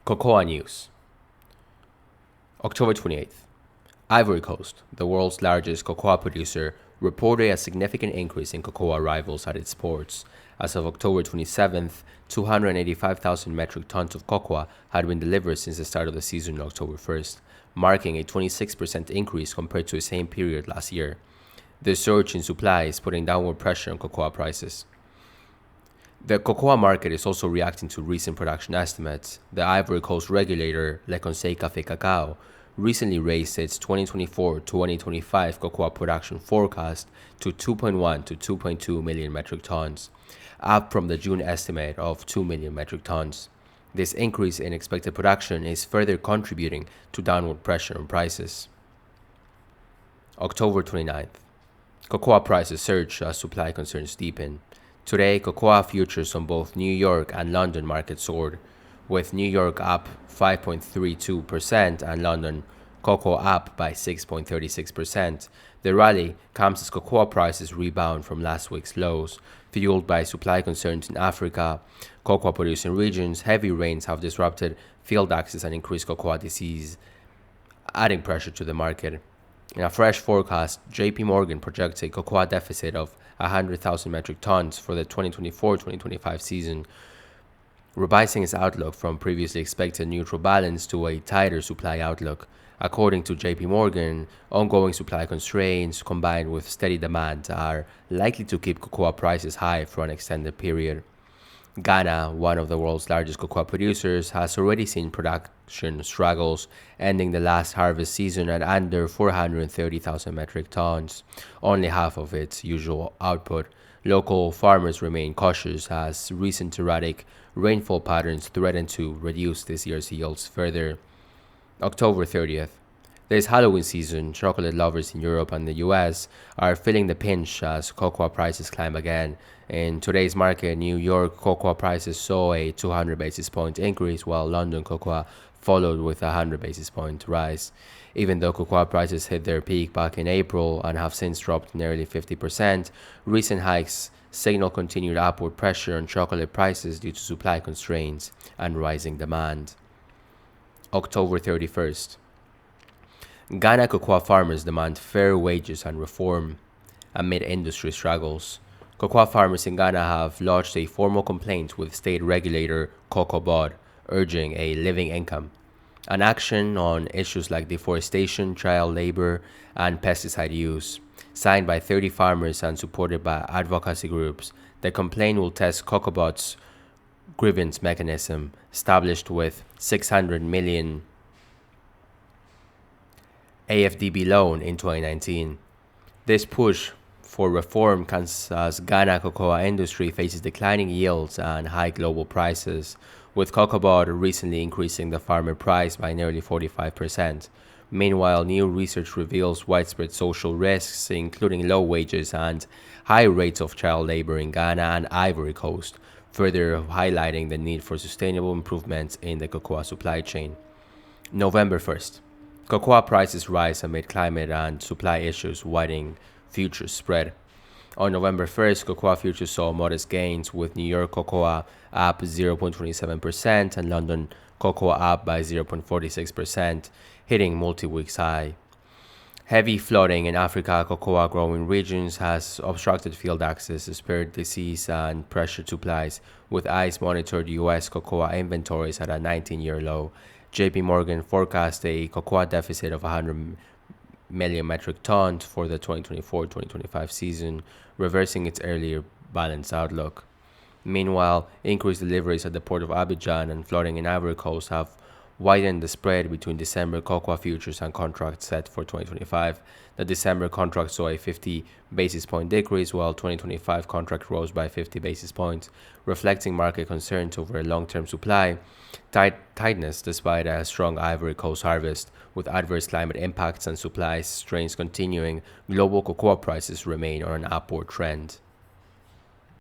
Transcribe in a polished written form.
CocoaNews, October 28th. Ivory Coast, the world's largest cocoa producer, reported a significant increase in cocoa arrivals at its ports. As of October 27th, 285,000 metric tons of cocoa had been delivered since the start of the season on October 1st, marking a 26% increase compared to the same period last year. The surge in supply is putting downward pressure on cocoa prices. The cocoa market is also reacting to recent production estimates. The Ivory Coast regulator, Le Conseil Café Cacao, recently raised its 2024-2025 cocoa production forecast to 2.1 to 2.2 million metric tons, up from the June estimate of 2 million metric tons. This increase in expected production is further contributing to downward pressure on prices. October 29th. Cocoa prices surge as supply concerns deepen. Today, cocoa futures on both New York and London markets soared, with New York up 5.32% and London cocoa up by 6.36%. The rally comes as cocoa prices rebound from last week's lows, fueled by supply concerns in Africa. Cocoa producing regions, heavy rains have disrupted field access and increased cocoa disease, adding pressure to the market. In a fresh forecast, JP Morgan projects a cocoa deficit of 100,000 metric tons for the 2024-2025 season, revising its outlook from previously expected neutral balance to a tighter supply outlook. According to JP Morgan, ongoing supply constraints combined with steady demand are likely to keep cocoa prices high for an extended period. Ghana, one of the world's largest cocoa producers, has already seen production struggles, ending the last harvest season at under 430,000 metric tons, only half of its usual output. Local farmers remain cautious as recent erratic rainfall patterns threaten to reduce this year's yields further. October 30th. This Halloween season, chocolate lovers in Europe and the US are feeling the pinch as cocoa prices climb again. In today's market, New York cocoa prices saw a 200 basis point increase, while London cocoa followed with a 100 basis point rise. Even though cocoa prices hit their peak back in April and have since dropped nearly 50%, recent hikes signal continued upward pressure on chocolate prices due to supply constraints and rising demand. October 31st. Ghana cocoa farmers demand fair wages and reform amid industry struggles. Cocoa farmers in Ghana have lodged a formal complaint with state regulator CocoaBoard, urging a living income. An action on issues like deforestation, child labor, and pesticide use. Signed by 30 farmers and supported by advocacy groups, the complaint will test CocoaBoard's grievance mechanism, established with 600 million AFDB loan in 2019. This push for reform comes as Ghana cocoa industry faces declining yields and high global prices, with CocoaBoard recently increasing the farmer price by nearly 45%. Meanwhile, new research reveals widespread social risks, including low wages and high rates of child labor in Ghana and Ivory Coast, further highlighting the need for sustainable improvements in the cocoa supply chain. November 1st. Cocoa prices rise amid climate and supply issues, widening futures spread. On November 1st, cocoa futures saw modest gains, with New York cocoa up 0.27% and London cocoa up by 0.46%, hitting multi-weeks high. Heavy flooding in Africa cocoa growing regions has obstructed field access, spurred disease, and pressured supplies, with ICE monitored U.S. cocoa inventories at a 19-year low. JP Morgan forecast a cocoa deficit of 100 million metric tons for the 2024-2025 season, reversing its earlier balanced outlook. Meanwhile, increased deliveries at the port of Abidjan and flooding in Ivory Coast have widened the spread between December cocoa futures and contracts set for 2025. The December contract saw a 50 basis point decrease, while 2025 contract rose by 50 basis points, reflecting market concerns over long-term supply tightness despite a strong Ivory Coast harvest. With adverse climate impacts and supply strains continuing, global cocoa prices remain on an upward trend.